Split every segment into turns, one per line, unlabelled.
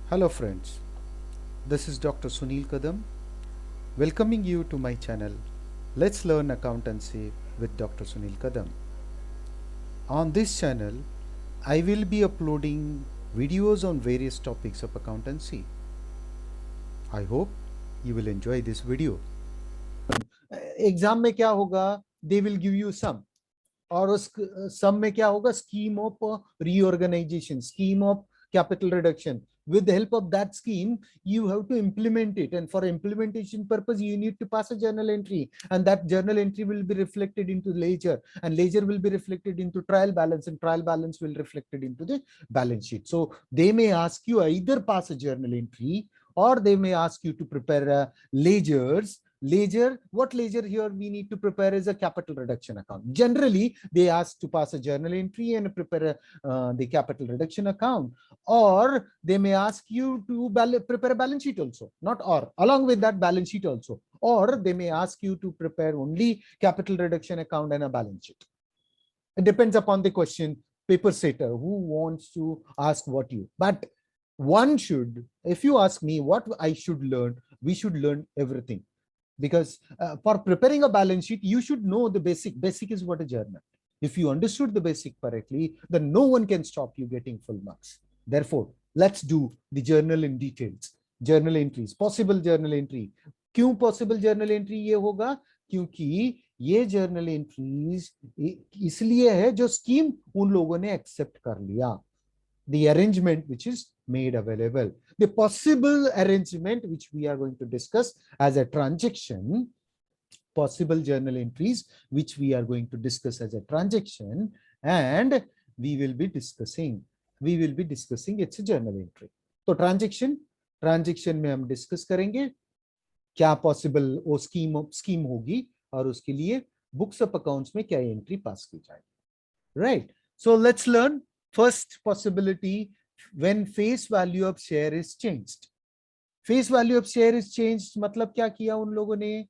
Hello friends, this is Dr. Sunil Kadam welcoming you to my channel Let's Learn Accountancy with Dr. Sunil Kadam. On this channel, I will be uploading videos on various topics of accountancy. I hope you will enjoy this video. Exam में क्या होगा, they will give you sum और उस sum में क्या होगा, scheme of reorganisation, scheme of capital reduction. With the help of that scheme, you have to implement it, and for implementation purpose you need to pass a journal entry, and that journal entry will be reflected into ledger, and ledger will be reflected into trial balance, and trial balance will reflected into the balance sheet. So they may ask you either pass a journal entry or they may ask you to prepare ledgers. What ledger here we need to prepare is a capital reduction account. Generally they ask to pass a journal entry and prepare the capital reduction account, or they may ask you to prepare a balance sheet also, not or, along with that balance sheet also, or they may ask you to prepare only capital reduction account and a balance sheet. It depends upon the question paper setter who wants to ask what you, but one should, if you ask me what I should learn, we should learn everything, because for preparing a balance sheet you should know the basic is what a journal. If you understood the basic correctly, then no one can stop you getting full marks. Therefore let's do the journal in details. Journal entries, possible journal entry. क्यों possible journal entry ये होगा, क्योंकि ये journal entries इसलिए है जो scheme उन लोगों ने accept कर लिया, the arrangement which is made available. The possible arrangement which we are going to discuss as a transaction, possible journal entries which we are going to discuss as a transaction, and we will be discussing it's a journal entry. तो transaction में हम discuss करेंगे क्या possible वो scheme होगी और उसके लिए books of accounts में क्या entry pass की जाएगी. Right, so let's learn. First possibility, when face value of share is changed. Face value of share is changed मतलब क्या किया उन लोगों ने,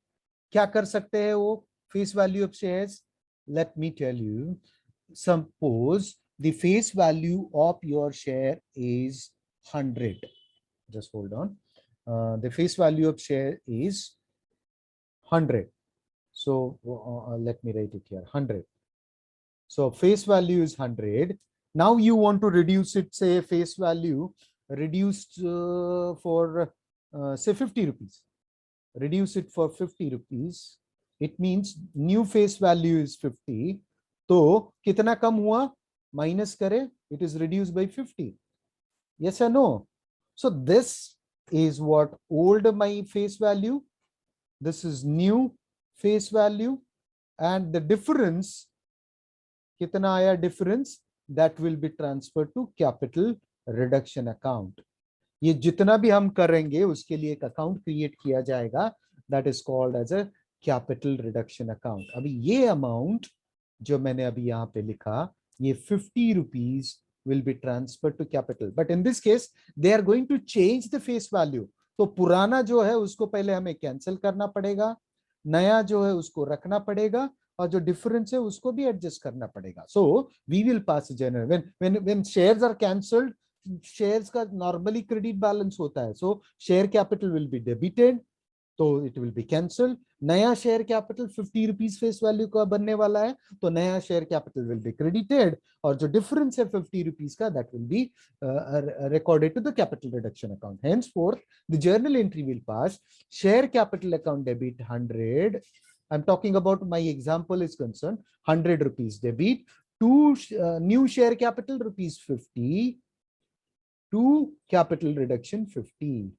क्या कर सकते हैं वो face value of shares? Let me tell you. Suppose the face value of your share is 100. Just hold on. The face value of share is 100. So let me write it here, 100. So face value is 100. Now you want to reduce it, say face value reduced for say 50 rupees. Reduce it for 50 rupees. It means new face value is 50. तो कितना कम हुआ, minus करे, it is reduced by 50. Yes or no? So this is what old my face value. This is new face value, and the difference कितना आया difference, that will be transferred to capital reduction account. ये जितना भी हम करेंगे उसके लिए एक अकाउंट क्रिएट किया जाएगा, that is called as a capital reduction account. अभी ये अमाउंट जो मैंने अभी यहाँ पे लिखा, ये 50 rupees will be transferred to capital, but in this case they are going to change the face value. तो पुराना जो है उसको पहले हमें कैंसिल करना पड़ेगा, नया जो है उसको रखना पड़ेगा, और जो डिफरेंस है उसको भी एडजस्ट करना पड़ेगा. So we will pass journal when shares are cancelled, shares का नॉर्मली क्रेडिट बैलेंस होता है, so share capital will be debited, तो इट विल बी कैंसल्ड. नया share capital 50 rupees face value का बनने वाला है, तो नया share capital will be credited, और जो डिफरेंस है 50 रुपीज का, that will be recorded to the capital reduction account. Henceforth the journal entry will pass share capital account debit 100. I'm talking about my example is concerned, 100 rupees debit to new share capital rupees 50 to capital reduction 50.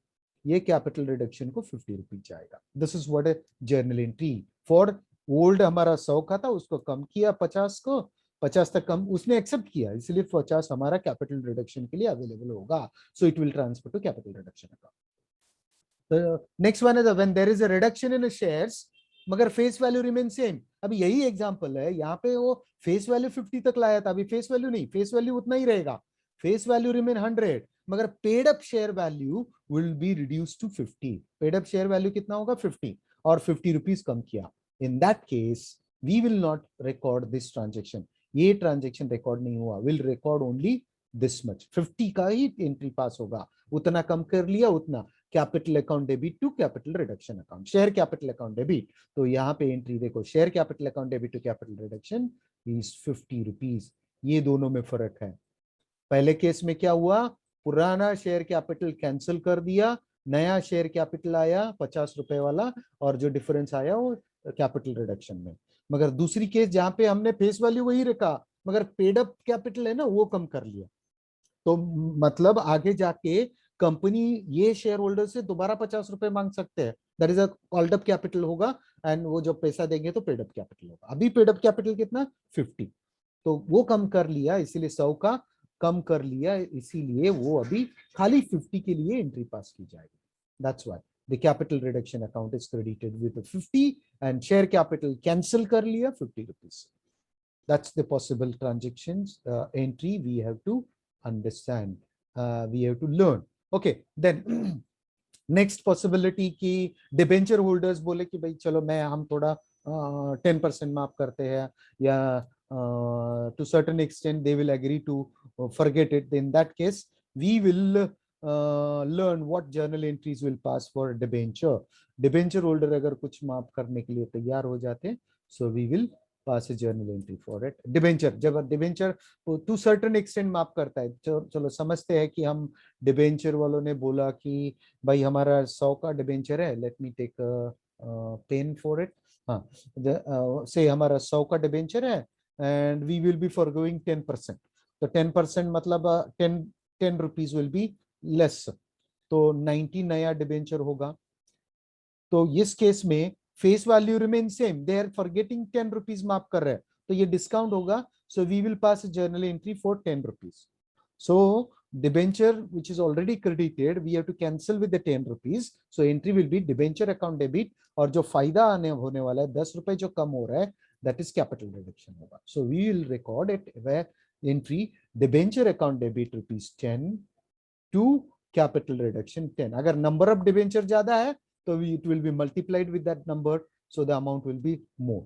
ये capital reduction को 50 rupees जाएगा. This is what a journal entry for old हमारा 100 का था, उसको कम किया 50 को, 50 तक कम उसने एक्सेप्ट किया, इसलिए 50 हमारा कैपिटल रिडक्शन के लिए अवेलेबल होगा. So it will transfer to capital reduction account. The next one is when there is a reduction in the shares मगर फेस वैल्यू रिमेन सेम. अभी यही एग्जांपल है, यहाँ पे वो फेस वैल्यू 50 तक लाया था, अभी फेस वैल्यू नहीं, फेस वैल्यू उतना ही रहेगा, फेस वैल्यू रिमेन 100, मगर paid up share value will be reduce to 50. Paid up share value कितना होगा, 50, और 50 रुपीज कम किया. In that case we will not record this transaction. ये ट्रांजेक्शन रिकॉर्ड नहीं हुआ, will record only this much, 50 का ही एंट्री पास होगा, उतना कम कर लिया उतना capital account debit to capital reduction account, share capital account debit. तो यहाँ पे एंट्री देखो, share capital account debit to capital reduction is 50 rupees. ये दोनों में फर्क है। पहले केस में क्या हुआ, पुराना शेयर कैपिटल कैंसिल कर दिया, नया शेयर कैपिटल आया 50 रुपए वाला, और जो डिफरेंस आया वो कैपिटल रिडक्शन में। मगर दूसरी केस जहां पे हमने फेस वैल्यू वही रखा, मगर पेड अप कैपिटल है ना, वो कम कर लिया। तो मतलब आगे जाके कंपनी ये शेयर होल्डर से दोबारा 50 रुपए मांग सकते हैं, that is a called up capital होगा, एंड वो जब पैसा देंगे तो पेड अप कैपिटल होगा। अभी पेड अप कैपिटल कितना, 50, तो वो कम कर लिया, इसीलिए 100 का कम कर लिया, इसीलिए वो अभी खाली 50 के लिए एंट्री पास की जाएगी। That's why the capital reduction account is credited with 50 and share capital cancel कर लिया 50 rupees. That's the possible transactions entry we have to understand, we have to learn. Okay, then next possibility की debenture holders बोले कि भाई चलो मैं हम थोड़ा 10% माफ करते हैं, या to certain extent they will agree to forget it. In that case we will learn what journal entries will pass for debenture. Debenture holder अगर कुछ माफ करने के लिए तैयार हो जाते हैं, so we will pass a journal entry for it. Debenture जब डिबेंचर टू सर्टेन एक्सटेंट माफ करता है, चलो समझते हैं कि हम डिबेंचर वालों ने बोला कि भाई हमारा 100 का डिबेंचर है, let me take pen for it. हाँ, से हमारा 100 का डिबेंचर है and we will be forgoing 10%। तो 10% मतलब 10 रुपीज विल बी लेस, तो 90 नया डिबेंचर होगा। तो इस केस में face value remain same, they are forgetting 10 rupees माफ कर रहे हैं, तो ये डिस्काउंट होगा। So we will pass journal entry for 10 rupees. So debenture which is already credited we have to cancel with the 10 rupees, so entry will be debenture account debit, और जो फायदा आने होने वाला है 10 रुपए जो कम हो रहा है, that is capital reduction होगा। so we will record it where entry debenture account debit rupees 10 to capital reduction 10। अगर number of debenture ज्यादा है तो it will be multiplied with that number, so the amount will be more।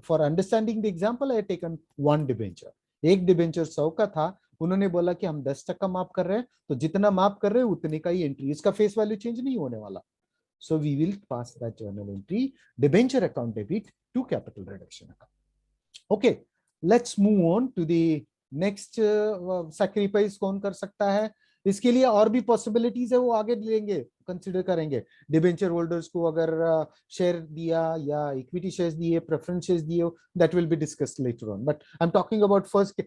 for understanding the example I have taken one debenture, एक debenture 100 का था, उन्होंने बोला कि हम 10% माफ कर रहे हैं, तो जितना माफ कर रहे हैं उतने का ही एंट्री, इसका फेस वैल्यू चेंज नहीं होने वाला। So we will pass that journal entry debenture account debit to capital reduction account. Okay, let's move on to the next. Sacrifice कौन कर सकता है, इसके लिए और भी पॉसिबिलिटीज है, वो आगे लेंगे, कंसिडर करेंगे। डिबेंचर होल्डर्स को अगर शेयर दिया या इक्विटी शेयर्स दिए, प्रेफरेंस शेयर्स दिए, that will be discussed later on, but I am talking about first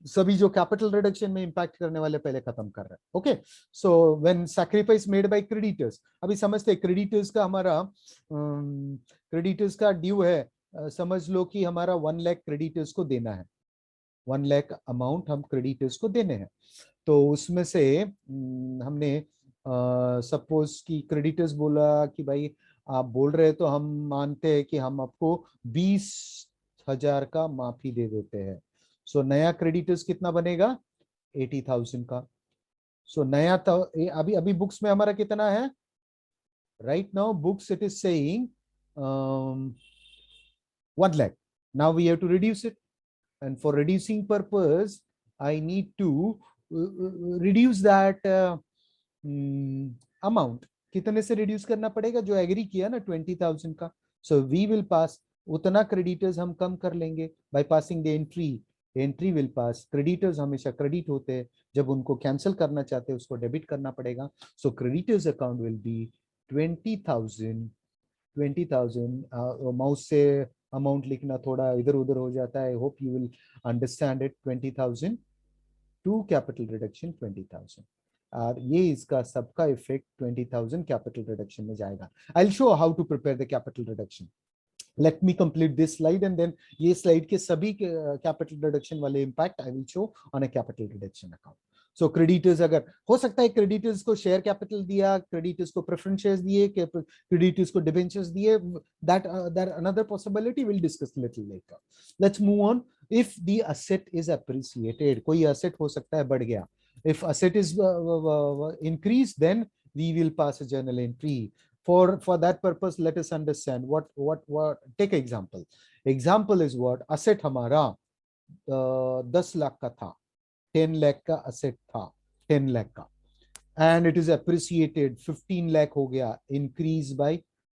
सभी जो कैपिटल रिडक्शन में इंपैक्ट करने वाले पहले खत्म कर रहे हैं। Okay, so when sacrifice made by creditors, अभी समझते हैं क्रेडिटर्स का हमारा क्रेडिटर्स का ड्यू है, समझ लो कि हमारा 1 लाख क्रेडिटर्स को देना है, 1 लाख अमाउंट हम क्रेडिटर्स को देने हैं। तो उसमें से हमने सपोज कि क्रेडिटर्स बोला कि भाई आप बोल रहे तो हम मानते हैं कि हम आपको 20,000 का माफी दे देते हैं। सो नया क्रेडिटर्स कितना बनेगा, 80,000 का। सो नया तो अभी अभी बुक्स में हमारा कितना है, right now books it is saying 1 lakh। Now we have to reduce it, and for reducing purpose I need to reduce that amount। कितने से रिड्यूस करना पड़ेगा, जो एग्री किया ना 20,000 का। सो वी विल पास उतना क्रेडिटर्स हम कम कर लेंगे bye passing the entry. Entry will pass, creditors हमेशा क्रेडिट होते हैं, जब उनको कैंसिल करना चाहते हैं उसको डेबिट करना पड़ेगा। So creditors account will be 20,000। 20,000 mouse से अमाउंट लिखना थोड़ा इधर उधर हो जाता है, hope you will understand it. 20,000 to capital reduction 20,000, और ये इसका सबका इफेक्ट 20,000 कैपिटल रिडक्शन में जाएगा। I will show how to prepare the capital reduction. Let me complete this slide and then ये स्लाइड के सभी कैपिटल रिडक्शन वाले impact I will show on a capital reduction account. So creditors, अगर हो सकता है क्रेडिटर्स को share capital दिया, क्रेडिटर्स को प्रेफरेंस शेयर्स दिए, क्रेडिटर्स को डिबेंचर्स दिए, that another possibility will discuss little later. Let's move on. If the asset is appreciated, कोई असेट हो सकता है बढ़ गया, if asset is increase then we will pass a journal entry। For that purpose let us understand what take example is what asset हमारा 10 लाख का था, 10 लाख का असेट था, 10 लाख का, and it is appreciated, 15 lakh हो गया, increase by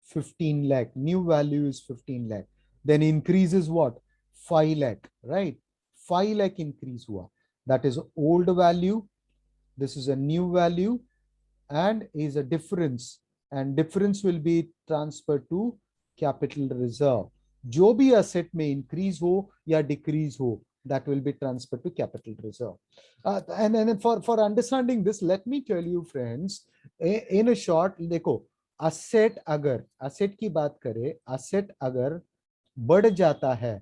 15 lakh, new value is 15 lakh, then increase is what, 5 lakh, right? 5 lakh increase हुआ, that is old value, this is a new value, and is a difference, and difference will be transferred to capital reserve. जो भी asset में increase हो या decrease हो, that will be transferred to capital reserve. And for understanding this, let me tell you friends, in a short, देखो asset अगर asset की बात करें, asset अगर बढ़ जाता है,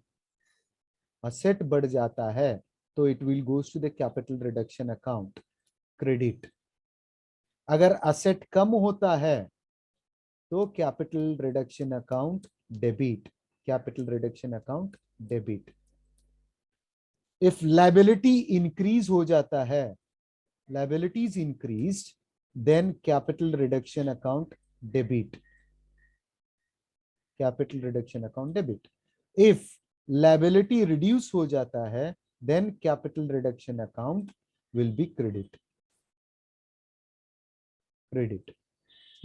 asset बढ़ जाता है, तो it will goes to the capital reduction account, credit. अगर asset कम होता है तो capital reduction account debit, capital reduction account debit. If liability increase हो जाता है, liabilities increased, then capital reduction account debit, capital reduction account debit. If liability reduce हो जाता है, then capital reduction account will be credit, credit.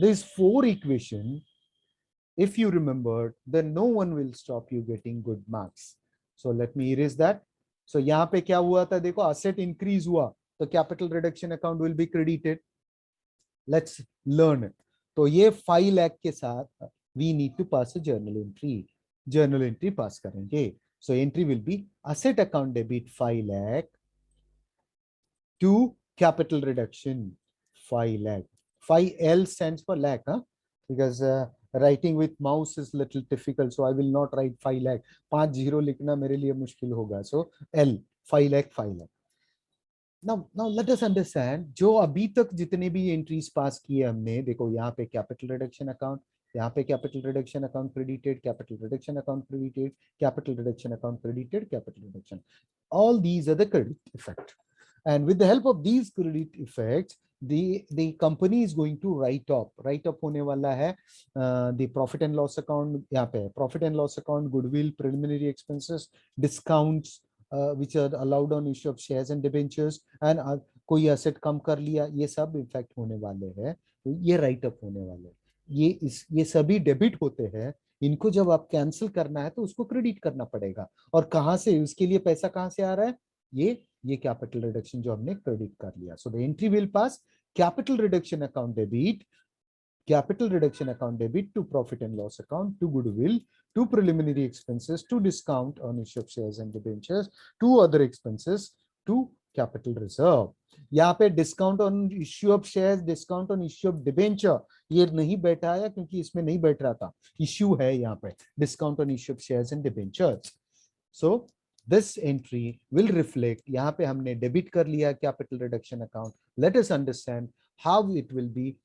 These four equation, if you remember, then no one will stop you getting good marks. So let me erase that. So यहाँ पे क्या हुआ था, देखो asset increase हुआ तो capital reduction account will be credited. Let's learn it. तो ये 5 लाख के साथ we need to pass a journal entry. Journal entry pass करेंगे. So entry will be asset account debit 5 lakh to capital reduction 5 lakh. 5L stands for lakh, huh? Because writing with mouse is little difficult, so I will not write 5 lakh. 5 0 लिखना मेरे लिए मुश्किल होगा. So L 5 lakh 5 lakh. Now let us understand, जो अभी तक जितने भी एंट्रीज पास किए हमने, देखो यहाँ पे कैपिटल रिडक्शन अकाउंट, यहाँ पे capital reduction account credited, capital reduction account credited, capital reduction account credited, capital reduction, all these are the credit effect, and with the help of these credit effects, the company is going to write off होने वाला है the profit and loss account. यहाँ पे profit and loss account, goodwill, preliminary expenses, discounts which are allowed on issue of shares and debentures, and कोई asset कम कर लिया, ये सब इफेक्ट होने वाले हैं, तो ये राइट अप होने वाले, ये सभी डेबिट होते हैं. इनको जब आप कैंसिल करना है तो उसको क्रेडिट करना पड़ेगा, और कहां से, उसके लिए पैसा कहां से आ रहा है, ये कैपिटल रिडक्शन जो हमने क्रेडिट कर लिया. So the entry will pass capital reduction account debit, capital reduction account debit to profit and loss account, to goodwill, to preliminary expenses, to discount on issue of shares and debentures, to other expenses, to capital reserve. यहाँ पे discount on issue of shares, discount on issue of debenture, ये नहीं बैठा है क्योंकि इसमें नहीं बैठ रहा था, इश्यू है यहाँ पे discount on issue of shares and debentures. So this entry will reflect, यहाँ पे हमने डेबिट कर लिया capital reduction account. Let us understand how it will be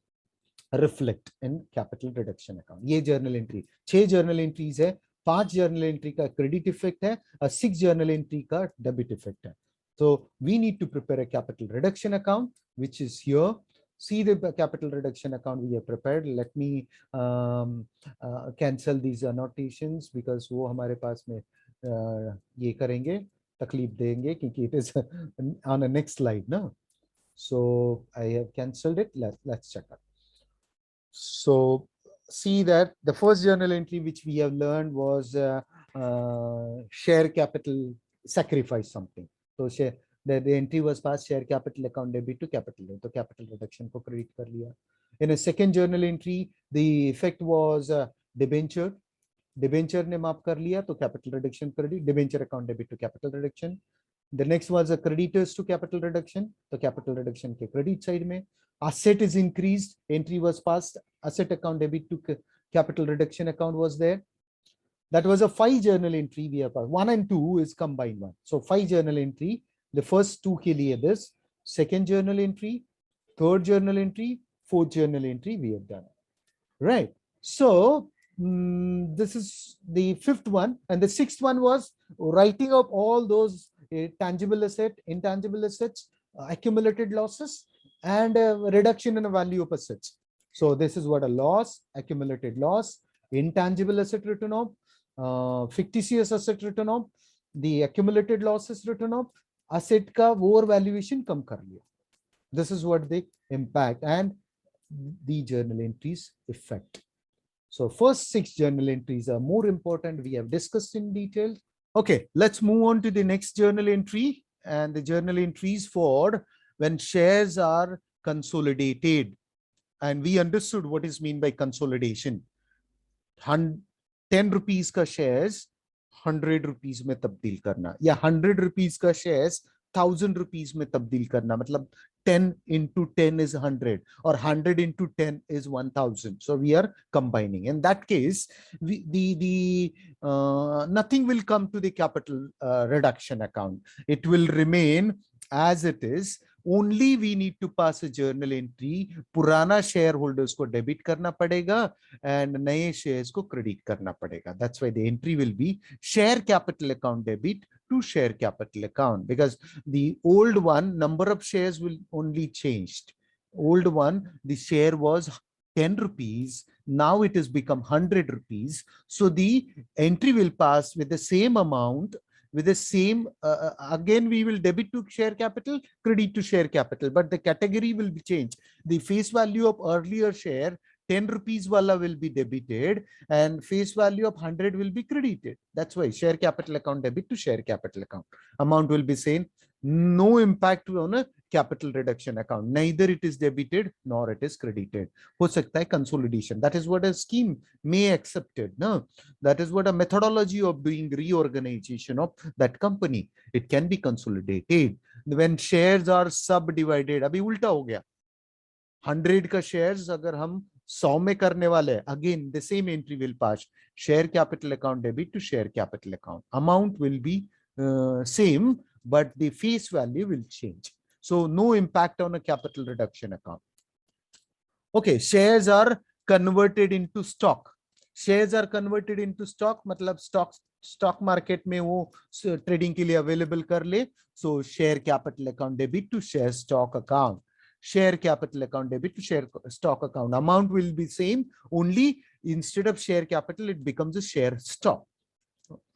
reflect in capital reduction account. ये जर्नल एंट्री, 6 जर्नल एंट्रीज है, 5 journal entry का credit effect है और 6 जर्नल एंट्री का डेबिट इफेक्ट है. So we need to prepare a capital reduction account, which is here. See the capital reduction account we have prepared. Let me cancel these annotations because वो हमारे पास में ये करेंगे, तकलीफ देंगे क्योंकि it is on the next slide ना. So I have cancelled it. Let's check out. So see that the first journal entry which we have learned was share capital sacrifice something. So share the entry was passed, share capital account debit to capital, तो capital reduction को credit कर लिया. In a second journal entry, the effect was debenture. Debenture ने माफ कर लिया तो capital reduction credit, debenture account debit to capital reduction. The next was a creditors to capital reduction, तो capital reduction के credit side में. Asset is increased, entry was passed, asset account debit to capital reduction account was there. That was a 5 journal entry we have passed. 1 and 2 is combined one. So 5 journal entry, the first 2 के लिए this, second journal entry, third journal entry, fourth journal entry we have done. Right. So this is the 5th one, and the 6th one was writing up all those tangible asset, intangible assets, accumulated losses, and reduction in the value of assets. So this is what a loss, accumulated loss, intangible asset written off, fictitious asset written off, the accumulated losses written off, asset का over valuation कम कर लिया. This is what they impact and the journal entries effect. So first 6 journal entries are more important. We have discussed in detail. Okay, let's move on to the next journal entry, and the journal entries for when shares are consolidated. And we understood what is mean by consolidation. 10 rupees का shares 100 rupees में तब्दील करना, या 100 rupees का shares 1000 rupees में तब्दील करना. मतलब 10 into 10 is 100, or 100 into 10 is 1000. So we are combining. In that case, nothing will come to the capital reduction account. It will remain as it is. Only we need to pass a journal entry. पुराना share holders को debit करना पड़ेगा and नए shares को credit करना पड़ेगा. That's why the entry will be share capital account debit to share capital account, because the old one number of shares will only changed. Old one, the share was 10 rupees. Now it has become 100 rupees. So the entry will pass with the same amount, with the same, again we will debit to share capital, credit to share capital, but the category will be changed. The face value of earlier share 10 rupees wala will be debited and face value of 100 will be credited. That's why share capital account debit to share capital account. Amount will be same. No impact on a capital reduction account. Neither it is debited nor it is credited. हो सकता है consolidation. That is what a scheme may accepted. No, that is what a methodology of doing reorganization of that company. It can be consolidated when shares are subdivided. अभी उल्टा हो गया. 100 का shares अगर हम 100 में करने वाले, again the same entry will pass. Share capital account debit to share capital account. Amount will be same, but the face value will change. So no impact on a capital reduction account. Okay, shares are converted into stock. Shares are converted into stock, मतलब stock market में वो trading के लिए available कर ले. So share capital account debit to share stock account. Share capital account debit to share stock account. Amount will be same, only instead of share capital it becomes a share stock,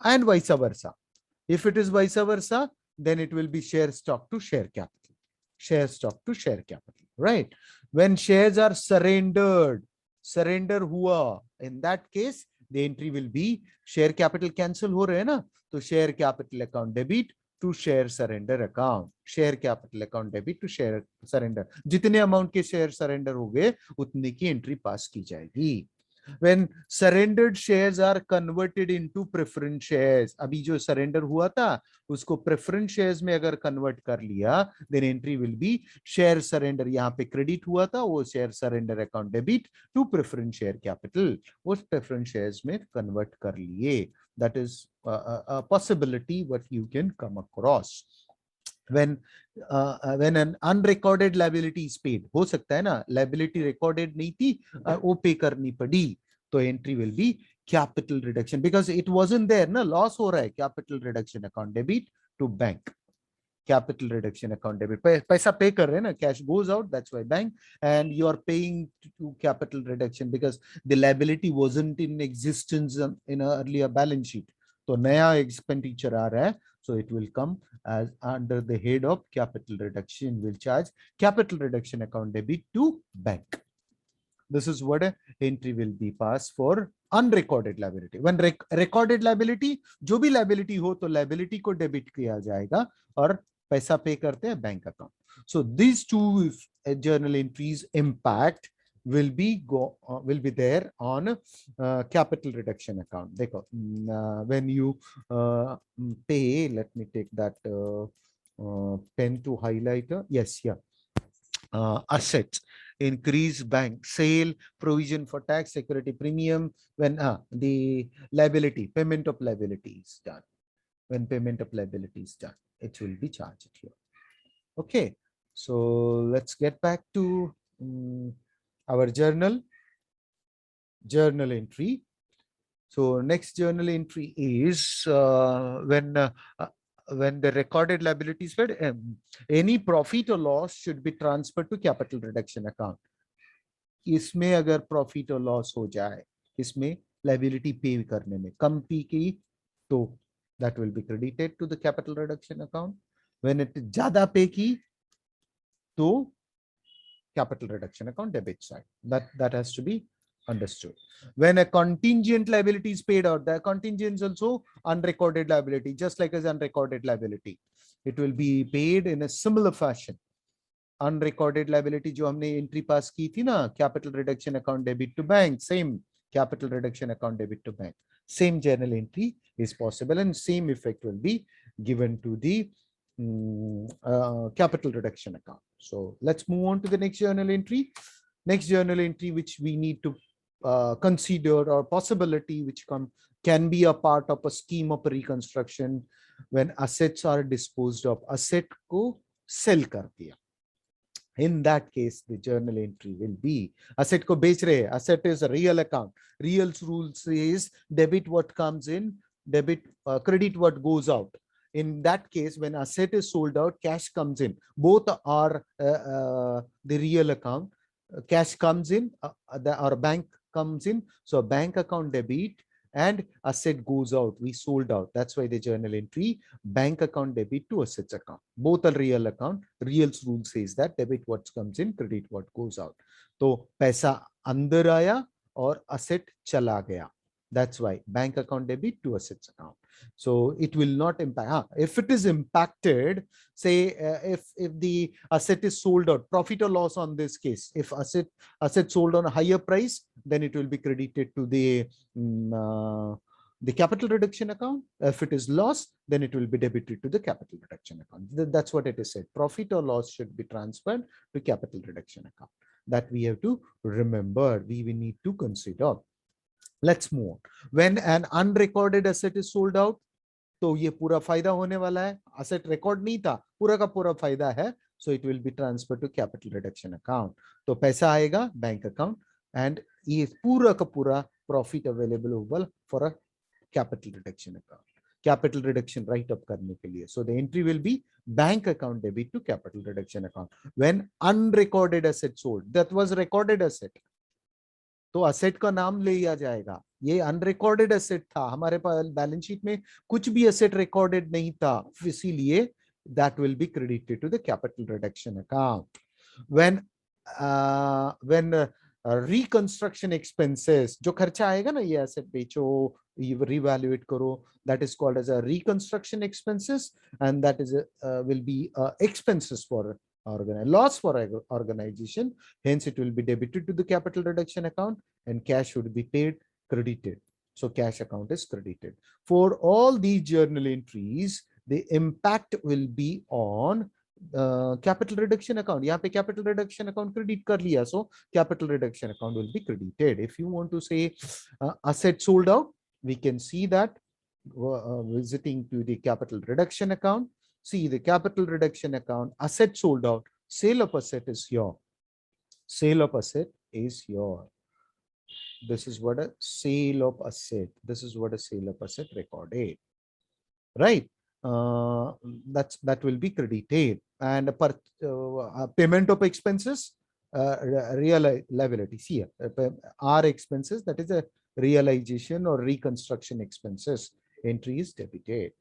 and vice versa. If it is vice versa, then it will be share stock to share capital, share stock to share capital, right? When shares are surrendered, surrender हुआ, in that case the entry will be share capital cancel हो रहे हैं ना, तो share capital account debit to share surrender account. Share capital account debit to share surrender. जितने amount के share surrender हो गए उतने की entry pass की जाएगी. When surrendered shares are converted into preference shares, अभी जो surrender हुआ था उसको preference shares में अगर convert कर लिया, then entry will be share surrender. यहाँ पे credit हुआ था, वो share surrender account debit to preference share capital, वो preference shares में convert कर लिए. That is a possibility what you can come across. When an unrecorded liability is paid, हो सकता है ना liability recorded नहीं थी, वो pay करनी पड़ी, तो entry will be capital reduction because it wasn't there ना, loss हो रहा है, capital reduction account debit to bank. Capital reduction account debit, पैसा pay कर रहे हैं ना, cash goes out, that's why bank, and you are paying to capital reduction because the liability wasn't in existence in an earlier balance sheet. तो नया expenditure आ रहा है, so it will come as under the head of capital reduction, will charge capital reduction account debit to bank. This is what a entry will be passed for unrecorded liability. When recorded liability, जो भी liability हो तो liability को debit किया जाएगा और पैसा पे करते हैं bank account. So these two journal entries impact will be there on capital reduction account. देखो, when you pay, let me take that pen to highlight. Yes, yeah. Assets, increase bank sale, provision for tax, security premium, when the liability, payment of liability is done. When payment of liability is done, it will be charged here. Okay, so let's get back to our journal entry. So next journal entry is when the recorded liabilities paid, any profit or loss should be transferred to capital reduction account. इसमें अगर profit or loss हो जाए, इसमें liability pay करने में कम P की, तो that will be credited to the capital reduction account. When it ज्यादा पे की तो capital reduction account debit side. That has to be understood. When a contingent liability is paid out, the contingent is also unrecorded liability, just like as unrecorded liability. It will be paid in a similar fashion. Unrecorded liability जो हमने entry पास की थी ना, capital reduction account debit to bank, same capital reduction account debit to bank, same journal entry is possible, and same effect will be given to the capital reduction account. So let's move on to the next journal entry. Next journal entry which we need to consider, or possibility which can be a part of a scheme of reconstruction, when assets are disposed of. Asset को sell कर दिया. In that case, the journal entry will be asset ko bech rahe. Asset is a real account. Real rule says debit what comes in, debit credit what goes out. In that case, when asset is sold out, cash comes in. Both are the real account. Cash comes in, our bank comes in. So bank account debit and asset goes out. We sold out. That's why the journal entry bank account debit to assets account. Both are real account. Real rule says that debit what comes in, credit what goes out. तो पैसा अंदर आया और asset चला गया. That's why bank account debit to assets account. So it will not impact. If it is impacted, say if the asset is sold out, profit or loss on this case. If asset sold on a higher price, then it will be credited to the capital reduction account. If it is loss, then it will be debited to the capital reduction account. That's what it is said. Profit or loss should be transferred to capital reduction account. That we have to remember. We need to consider. Let's move on. When an unrecorded asset is sold out, तो ये पूरा फायदा होने वाला है. Asset record नहीं था, पूरा का पूरा फायदा है. So it will be transferred to capital reduction account. तो पैसा आएगा बैंक अकाउंट and ये पूरा का पूरा profit available for a capital reduction account. Capital reduction write up करने के लिए. So the entry will be bank account debit to capital reduction account when unrecorded asset sold. That was recorded asset. तो asset का नाम ले लिया जाएगा. ये अनरिकॉर्डेड एसेट था, हमारे पास बैलेंस शीट में कुछ भी एसेट रिकॉर्डेड नहीं था, इसीलिए that will be credited to the capital reduction account. When reconstruction expenses, जो खर्चा आएगा ना, ये एसेट बेचो, रिवैल्यूएट करो, that is called as a reconstruction expenses, and that is will be expenses for loss for organization. Hence it will be debited to the capital reduction account and cash would be paid, credited. So cash account is credited. For all these journal entries, the impact will be on capital reduction account. यहाँ पे capital reduction account credit कर लिया, so capital reduction account will be credited. If you want to say asset sold out, we can see that visiting to the capital reduction account. See the capital reduction account, asset sold out, sale of asset is your. Sale of asset is your. This is what a sale of asset. This is what a sale of asset recorded. Right? That will be credited. And payment of expenses, real liability. See, our expenses, that is a realization or reconstruction expenses. Entry is debited.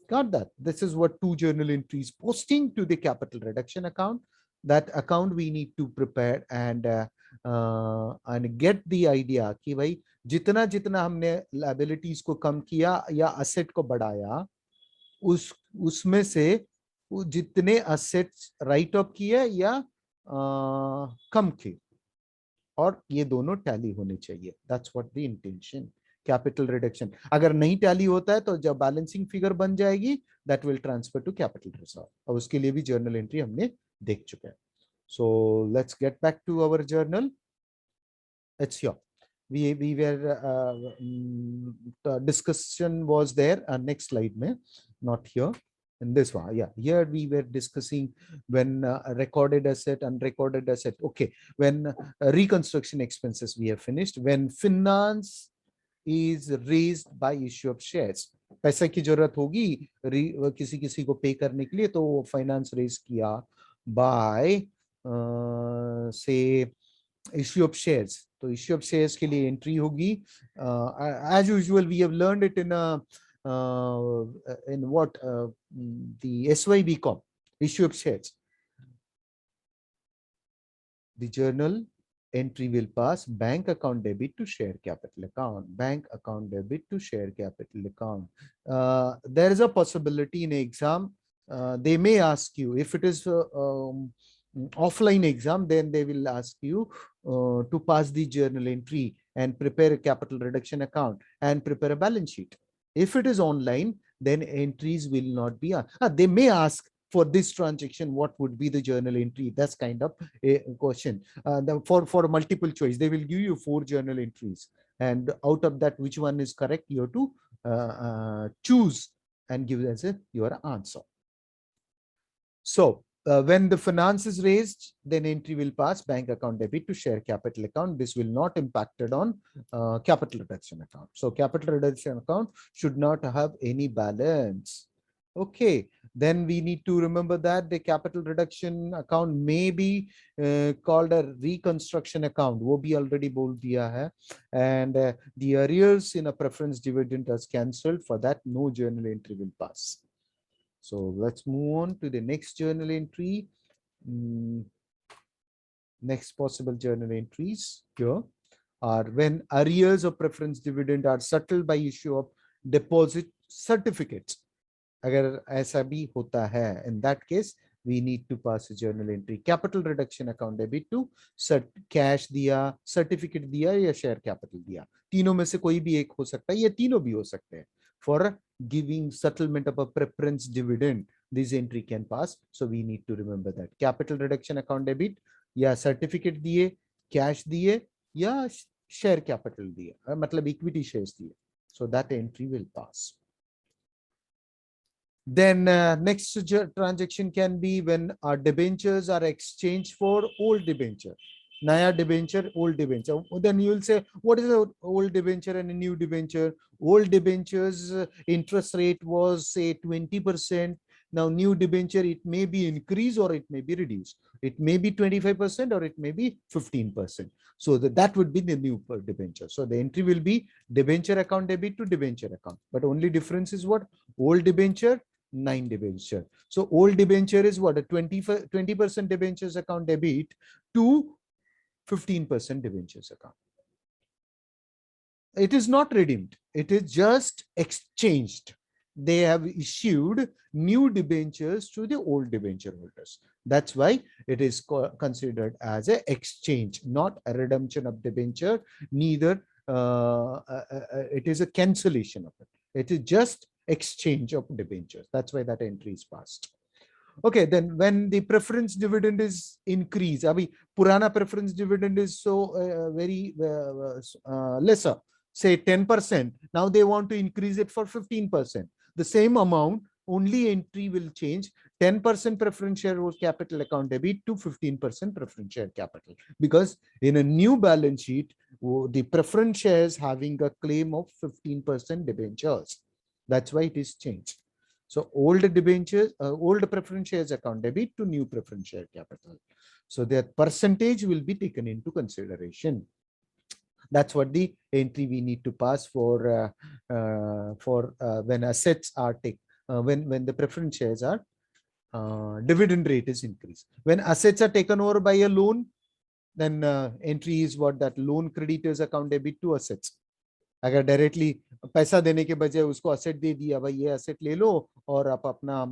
Got that? This is what two journal entries posting to the capital reduction account. That account we need to prepare and get the idea कि भाई जितना जितना हमने liabilities को कम किया या asset को बढ़ाया, उसमें से जितने assets write off किए या कम किए, और ये दोनों टैली होने चाहिए. That's what the intention. Capital reduction अगर नहीं टैली होता है तो जब बैलेंसिंग फिगर बन जाएगी, that will transfer to capital reserve. और उसके लिए भी जर्नल एंट्री हमने देख चुके हैं. So let's get back to our journal. It's your we were discussion was there next slide में, not here. In this one, yeah, here we were discussing when recorded asset, unrecorded asset. Okay, when reconstruction expenses we have finished. When finance is raised by issue of shares, पैसा की जरूरत होगी किसी किसी को पे करने के लिए, तो फाइनेंस रेज किया by say issue of shares. तो issue of shares के लिए एंट्री होगी. As usual we have learned it in a in what the SYBCom issue of shares. The journal entry will pass bank account debit to share capital account, bank account debit to share capital account. There is a possibility in exam, they may ask you, if it is offline exam, then they will ask you to pass the journal entry and prepare a capital reduction account and prepare a balance sheet. If it is online, then entries will not be, they may ask for this transaction, what would be the journal entry? That's kind of a question. For multiple choice, they will give you 4 journal entries, and out of that, which one is correct, you have to choose and give as your answer. So when the finance is raised, then entry will pass bank account debit to share capital account. This will not impacted on capital reduction account. So capital reduction account should not have any balance. Okay, then we need to remember that the capital reduction account may be called a reconstruction account. वो भी already बोल दिया है. And the arrears in a preference dividend is cancelled. For that, no journal entry will pass. So let's move on to the next journal entry. Next possible journal entries here are when arrears of preference dividend are settled by issue of deposit certificates. अगर ऐसा भी होता है, in that case we need to pass a journal entry. Capital reduction account debit to cash दिया, certificate दिया या share capital दिया. तीनों में से कोई भी एक हो सकता है, ये तीनों भी हो सकते हैं. For giving settlement of a preference dividend, this entry can pass. So we need to remember that capital reduction account debit या certificate दिए, cash दिए या share capital दिए, मतलब equity shares दिए. So that entry will pass. Then next transaction can be when our debentures are exchanged for old debenture. Naya debenture, old debenture. Then you will say, what is an old debenture and a new debenture? Old debentures interest rate was say 20%. Now new debenture, it may be increased or it may be reduced. It may be 25% or it may be 15%. So that would be the new debenture. So the entry will be debenture account debit to debenture account. But only difference is what? Old debenture, 9 debenture. So old debenture is what? A 20% debentures account debit to 15% debentures account. It is not redeemed. It is just exchanged. They have issued new debentures to the old debenture holders. That's why it is considered as an exchange, not a redemption of debenture. Neither it is a cancellation of it. It is just exchange of debentures. That's why that entry is passed. Okay, then when the preference dividend is increased, abhi purana preference dividend is so very lesser, say 10%. Now they want to increase it for 15%. The same amount, only entry will change. 10% preference share capital account debit to 15% preference share capital, because in a new balance sheet, the preference shares having a claim of 15% debentures. That's why it is changed. So old debentures, old preference shares account debit to new preference share capital. So that percentage will be taken into consideration. That's what the entry we need to pass for when assets are taken, when the preference shares are dividend rate is increased. When assets are taken over by a loan, then entry is what? That loan creditors account debit to assets. अगर directly पैसा देने के बजाय उसको asset दे दिया, भाई ये asset ले लो और आप अपना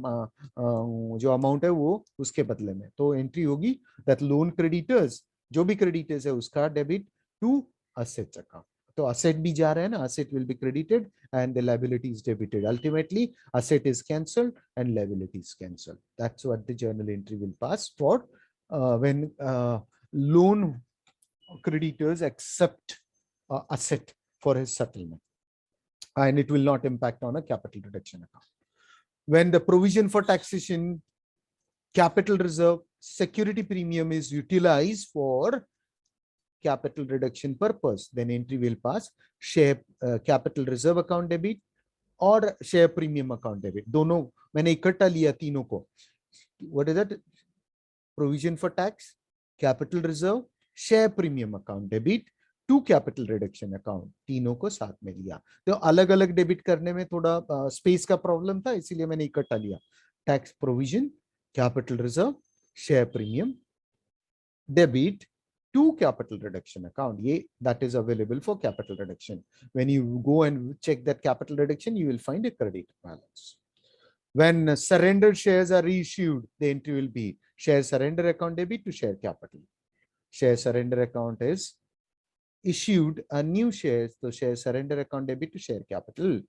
जो अमाउंट है वो उसके बदले में, तो एंट्री होगी दैट लोन क्रेडिटर्स, जो भी क्रेडिटर्स है उसका डेबिट टू असेट्स अकाउंट. तो असेट भी जा रहा है ना, asset will be credited and the liability is debited. Ultimately asset is cancelled and liability is cancelled. That's what the journal entry will pass for when loan creditors accept asset for his settlement, and it will not impact on a capital reduction account. When the provision for taxation, capital reserve, security premium is utilized for capital reduction purpose, then entry will pass share capital reserve account debit और share premium account debit. दोनों मैंने इकट्ठा लिया तीनों को. What is that? Provision for tax, capital reserve, share premium account debit to capital reduction account, तीनों को साथ में लिया। तो अलग अलग डेबिट करने में थोड़ा स्पेस का प्रॉब्लम था, इसीलिए मैंने इकट्ठा लिया। Tax provision, capital reserve, share premium, debit to capital reduction account. Ye, that is available for capital reduction. When you go and check that capital reduction, you will find a credit balance. When surrender shares are reissued, the entry will be share surrender account debit to share capital. Share surrender account is issued a new shares, तो share surrender account debit to share capital.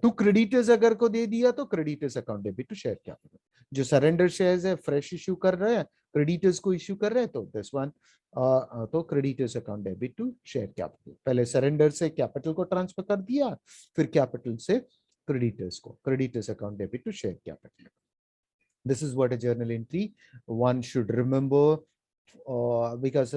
To creditors अगर को दे दिया तो creditors account debit to share capital. जो surrender shares है fresh issue कर रहे हैं, creditors को issue कर रहे हैं, तो this one तो creditors account debit to share capital. पहले surrender से capital को transfer कर दिया, फिर capital से creditors को, creditors account debit to share capital. This is what a journal entry one should remember. Because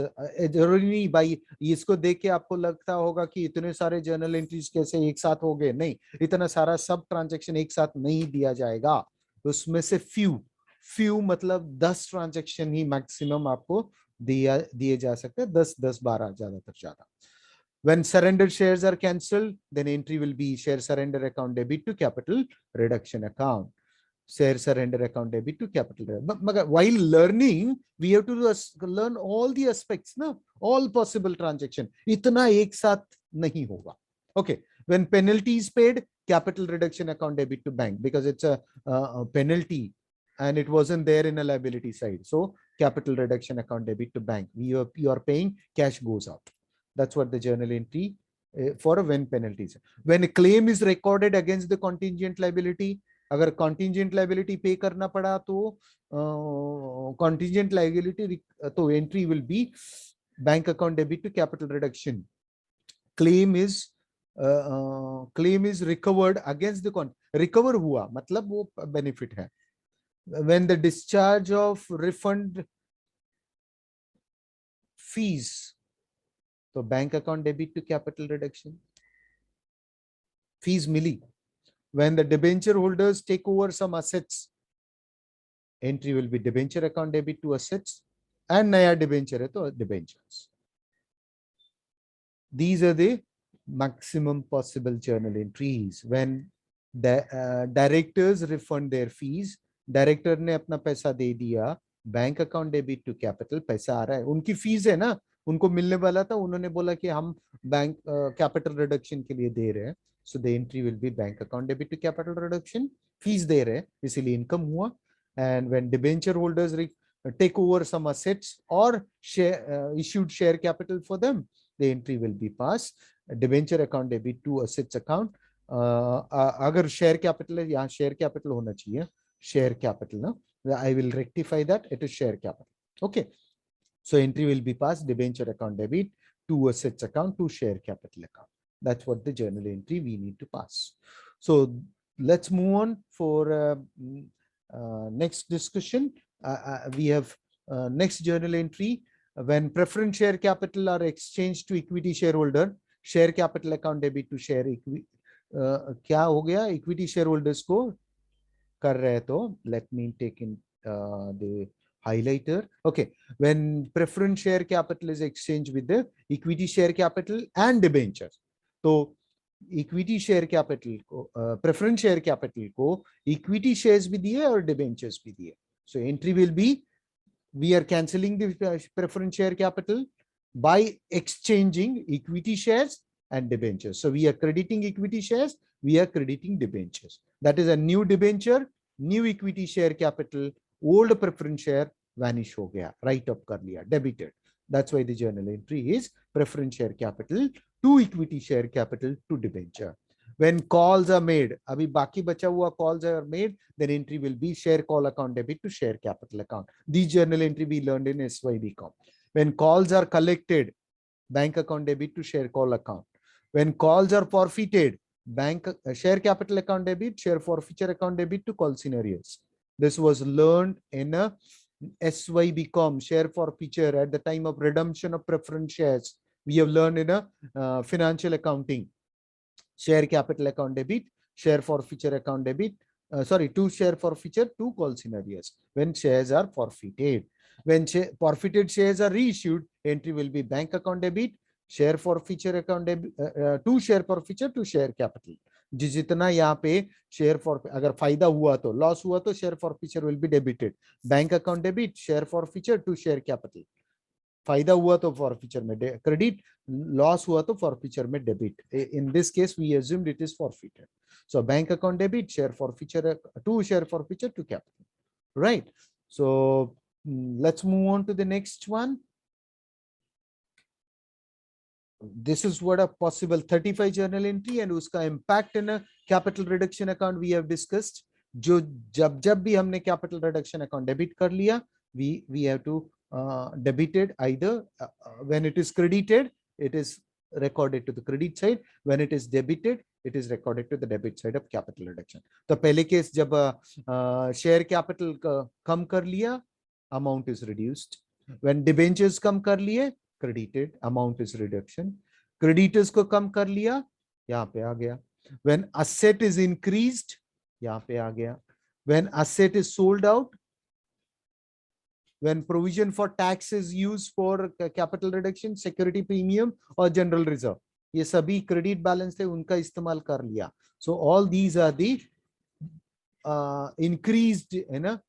जरूरी नहीं भाई इसको देख के आपको लगता होगा कि इतने सारे जर्नल एंट्रीज कैसे एक साथ हो गए, नहीं, इतना सारा सब ट्रांजैक्शन एक साथ नहीं दिया जाएगा। उसमें से फ्यू मतलब 10 ट्रांजैक्शन ही मैक्सिमम आपको दिए जा सकते हैं, 10-12 ज्यादातर ज्यादा। When surrender shares are cancelled, then entry will be share surrender account debit to capital reduction account. Share surrender account debit to capital. But while learning, we have to learn all the aspects, na? All possible transaction. Itna ek साथ nahi hoga. Okay. When penalty is paid, capital reduction account debit to bank, because it's a penalty and it wasn't there in a liability side. So capital reduction account debit to bank. You are paying, cash goes out. That's what the journal entry for a when penalties. When a claim is recorded against the contingent liability, अगर contingent liability पे करना पड़ा तो contingent liability तो entry will be bank account debit to capital reduction. Claim is recovered against the recover हुआ मतलब वो benefit है. When the discharge of refund fees, तो bank account debit to capital reduction. Fees milli. When the debenture holders take over some assets, entry will be debenture account debit to assets, and naya debenture hai to debentures. These are the maximum possible journal entries. When the directors refund their fees, director ने अपना पैसा दे दिया, bank account debit to capital, पैसा आ रहा है, उनकी फीस है ना, उनको मिलने वाला था, उन्होंने बोला कि हम बैंक कैपिटल रिडक्शन के लिए दे रहे हैं, so the entry will be bank account debit to capital reduction. Fees दे रहे हैं इसीलिए इनकम हुआ. And when debenture holders take over some assets or issued share capital for them, the entry will be passed. Debenture account debit to assets account. अगर share capital है, यहाँ share capital होना चाहिए, share capital ना, I will rectify that, it is share capital. Okay, so entry will be passed, debenture account debit to assets account to share capital account. That's what the journal entry we need to pass. So let's move on for next discussion. We have next journal entry. When preference share capital are exchanged to equity shareholder, share capital account debit to share equity. क्या हो गया, equity shareholders को कर रहे तो let me take in the highlighter. Okay, when preference share capital is exchanged with the equity share capital and debentures, तो equity share capital को preference share capital को इक्विटी शेयर्स भी दिए और डिबेंचर्स भी दिए. So entry will be we are cancelling the preference share capital by exchanging equity shares and debentures. So we are crediting equity shares, we are crediting debentures. That is a new debenture, new equity share capital, old preference share vanish हो गया, write up कर लिया, debited. That's why the journal entry is preference share capital to equity share capital to debenture. When calls are made, अभी बाकी बचा हुआ calls are made, then entry will be share call account debit to share capital account. This journal entry we learned in SYBCom. When calls are collected, bank account debit to share call account. When calls are forfeited, bank share capital account debit, share forfeiture account debit to call scenarios. This was learned in a SYBCom, share forfeiture at the time of redemption of preference shares. We have learned in a financial accounting, share capital account debit, share forfeiture account debit, to share forfeiture, to call scenarios when shares are forfeited. When forfeited shares are reissued, entry will be bank account debit, share forfeiture account to share forfeiture to share capital, जितना यहाँ पे share for, अगर फायदा हुआ तो, loss हुआ तो share forfeiture will be debited, bank account debit, share forfeiture to share capital, फायदा हुआ तो फॉरफीचर में क्रेडिट, लॉस हुआ तो फॉरफीचर में debit. In this case we assumed it is forfeited. So bank account debit, share forfeiture to share forfeiture to capital, right? So let's move on to the next one. This is what a possible 35 journal entry and उसका impact in a capital reduction account we have discussed. जो जब भी हमने capital reduction account debit कर लिया, we have to debited either when it is credited, it is recorded to the credit side, when it is debited, it is recorded to the debit side of capital reduction. तो पहले case जब share capital कम कर लिया, amount is reduced. When debentures कम कर लिए, credited, amount is reduction. Creditors को कम कर लिया, यहाँ पे आ गया. When asset is increased, यहाँ पे आ गया. When asset is sold out, when provision for tax is used for capital reduction, security premium और general reserve, ये सभी credit balance थे, उनका इस्तेमाल कर लिया. So all these are the increased in a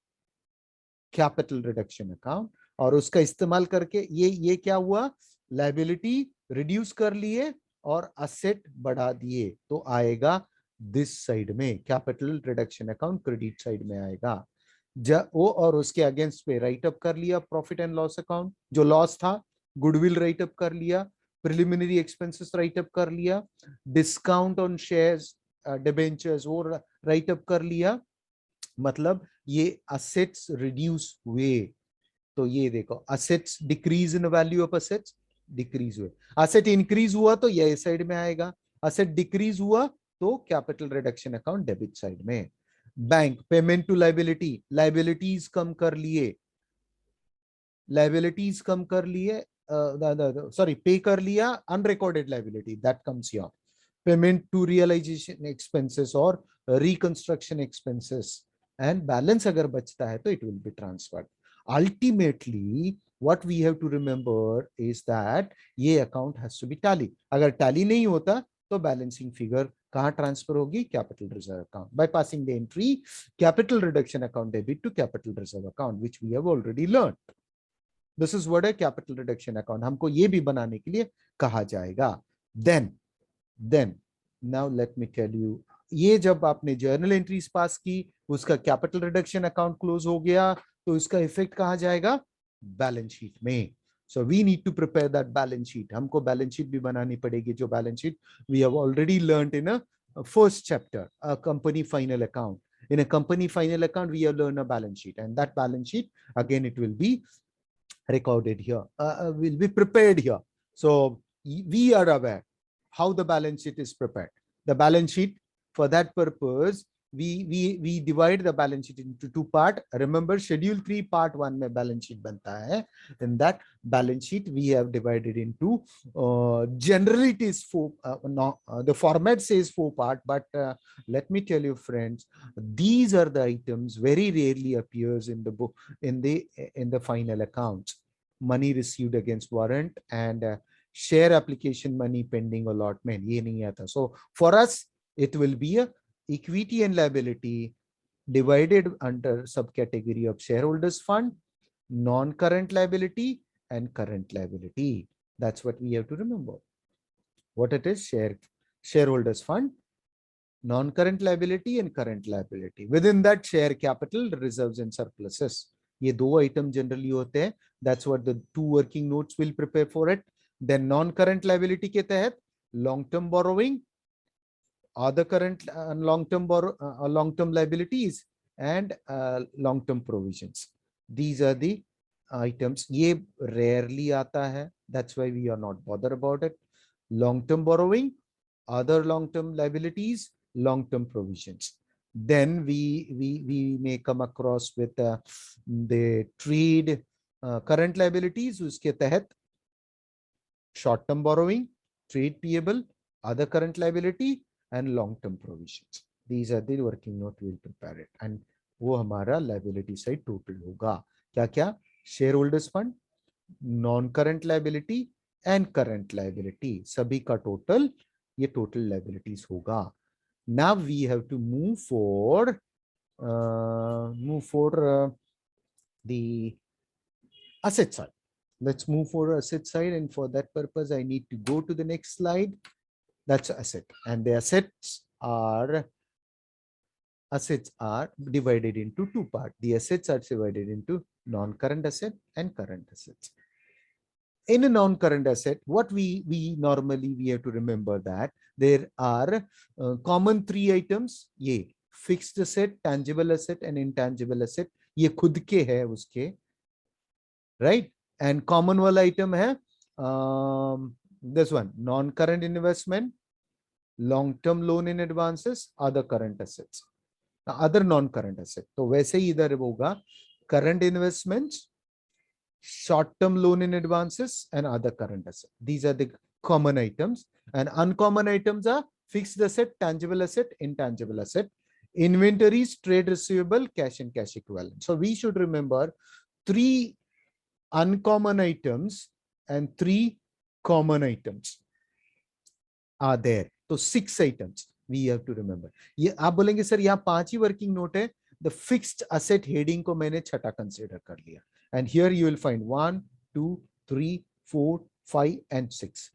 capital reduction account. और उसका इस्तेमाल करके ये क्या हुआ, लाइबिलिटी रिड्यूस कर लिए और असेट बढ़ा दिए, तो आएगा दिस साइड में, capital reduction account credit side में आएगा. वो और उसके अगेंस्ट पे राइट अप कर लिया प्रॉफिट एंड लॉस अकाउंट, जो लॉस था गुडविल राइट अप कर लिया, प्रिलिमिनरी एक्सपेंसेस राइट अप कर लिया, डिस्काउंट ऑन शेयर्स डिबेंचर्स वो राइट अप कर लिया. मतलब ये असेट्स रिड्यूस हुए. तो ये देखो, assets decrease in value of assets, decrease हुए. असेट इंक्रीज हुआ तो ये साइड में आएगा, असेट डिक्रीज हुआ तो capital reduction account debit side में. Bank payment to liability, liabilities कम कर लिए, लाइबिलिटीज कम कर लिए, सॉरी पे कर लिया, unrecorded liability that comes here. Payment to realisation expenses और रिकंस्ट्रक्शन एक्सपेंसेस, एंड बैलेंस अगर बचता है तो it will be transferred. Ultimately, what we have to remember is that ये account has to be tally. अगर tally नहीं होता तो balancing figure कहाँ ट्रांसफर होगी, capital reserve account, by passing the entry capital reduction account debit to capital reserve account, which we have already learn. This is what है capital reduction account. हमको ये भी बनाने के लिए कहा जाएगा. Then now let me tell you, ये जब आपने जर्नल एंट्रीज पास की, उसका कैपिटल रिडक्शन अकाउंट क्लोज हो गया, तो इसका इफेक्ट कहाँ जाएगा, बैलेंस शीट में. So we need to prepare that balance sheet. हमको बैलेंस शीट भी बनानी पड़ेगी, जो balance sheet we have already learned in a first chapter, a company final account. In a company final account, we have learned a balance sheet, and that balance sheet again it will be recorded here, will be prepared here. So we are aware how the balance sheet is prepared. The balance sheet, for that purpose, we divide the balance sheet into two part. Remember, schedule 3 part 1 में balance sheet बनता है. In that balance sheet we have divided into generally it is 4, the format says 4 part, but let me tell you friends, these are the items very rarely appears in the book, in the final accounts. Money received against warrant and share application money pending allotment, ये नहीं आता. So for us it will be a equity and liability divided under subcategory of shareholders fund, non-current liability and current liability. That's what we have to remember. What it is, shareholders fund, non-current liability and current liability. Within that, share capital, reserves and surpluses. ये दो item generally होते हैं. That's what the 2 working notes will prepare for it. Then non-current liability के तहत long-term borrowing, other current long-term liabilities and long-term provisions. These are the items. ये rarely आता है. That's why we are not bothered about it. Long-term borrowing, other long-term liabilities, long-term provisions. Then we may come across with the trade current liabilities. उसके तहत short-term borrowing, trade payable, other current liability and long-term provisions. These are the working note we will prepare it, and वो हमारा liability side total होगा. क्या क्या? Shareholders fund, non-current liability and current liability. सभी का total ये total liabilities होगा. Now we have to move for the asset side. Let's move for asset side, and for that purpose I need to go to the next slide. That's asset, and the assets are divided into two parts. The assets are divided into non-current asset and current assets. In a non-current asset, what we normally we have to remember that there are common three items. ये fixed asset, tangible asset and intangible asset. ये खुद के है उसके, right? And common वाला item है this one, non-current investment, long-term loan in advances, other current assets, other non-current asset. तो वैसे ही इधर होगा current investments, short-term loan in advances and other current asset. These are the common items, and uncommon items are fixed asset, tangible asset, intangible asset, inventories, trade receivable, cash and cash equivalent. So we should remember three uncommon items and three common items are there. So 6 items we have to remember. ये आप बोलेंगे sir यहाँ 5 ही working note है. The fixed asset heading को मैंने छठा consider कर लिया. And here you will find 1, 2, 3, 4, 5 and 6.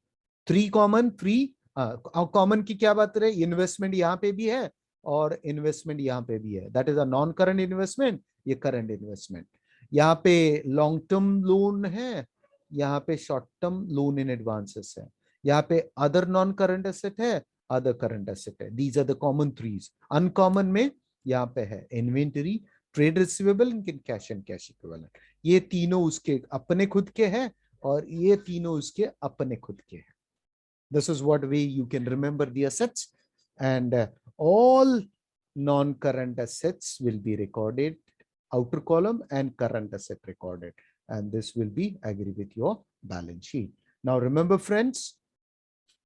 3 common, 3 common की क्या बात रहे? इन्वेस्टमेंट यहाँ पे भी है और इन्वेस्टमेंट यहाँ पे भी है. That is a non-current investment. ये current investment. यहाँ पे लॉन्ग टर्म लोन है, यहाँ पे short term loan and advances है, यहाँ पे अदर नॉन करंट एसेट है, अदर करंट एसेट है. These are the common threes. Uncommon में यहाँ पे है inventory, trade receivable, cash and cash equivalent. ये तीनों उसके अपने खुद के हैं और ये तीनों उसके अपने खुद के हैं. This is what way you can remember the assets, and all non current assets will be recorded outer column and current asset recorded, and this will be agree with your balance sheet. Now remember friends,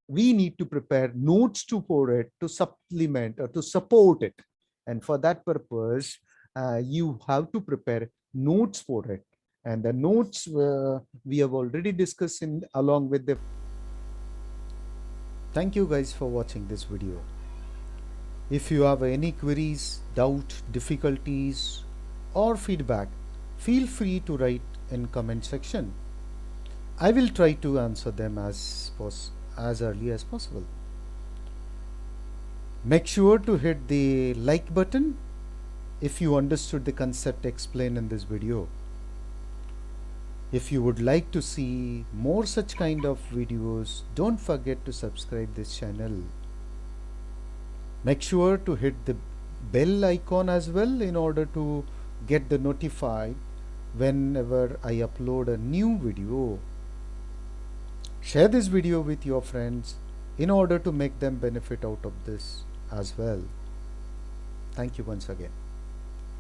we need to prepare notes for it to supplement or to support it, and for that purpose you have to prepare notes for it, and the notes we have already discussed in along with the. Thank you guys for watching this video. If you have any queries, doubt, difficulties or feedback, feel free to write in comment section. I will try to answer them as early as possible. Make sure to hit the like button if you understood the concept explained in this video. If you would like to see more such kind of videos, don't forget to subscribe this channel. Make sure to hit the bell icon as well in order to get the notified whenever I upload a new video. Share this video with your friends in order to make them benefit out of this as well. Thank you once again.